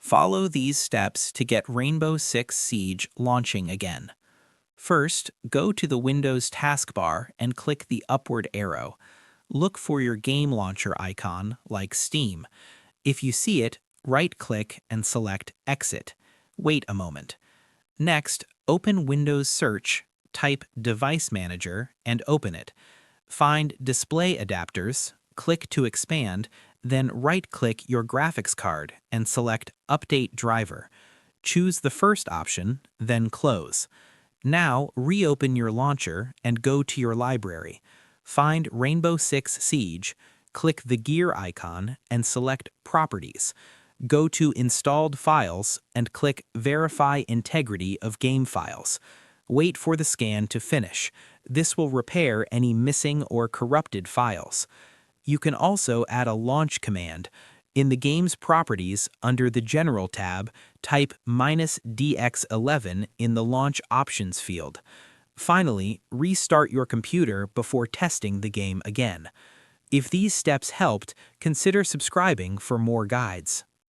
Follow these steps to get Rainbow Six Siege launching again. First, go to the Windows taskbar and click the upward arrow. Look for your game launcher icon, like Steam. If you see it, right-click and select Exit. Wait a moment. Next, open Windows Search, type Device Manager, and open it. Find Display Adapters, click to expand, then right-click your graphics card and select Update Driver. Choose the first option, then Close. Now, reopen your launcher and go to your library. Find Rainbow Six Siege, click the gear icon and select Properties. Go to Installed Files and click Verify Integrity of Game Files. Wait for the scan to finish. This will repair any missing or corrupted files. You can also add a launch command. In the game's properties, under the General tab, type -DX11 in the Launch Options field. Finally, restart your computer before testing the game again. If these steps helped, consider subscribing for more guides.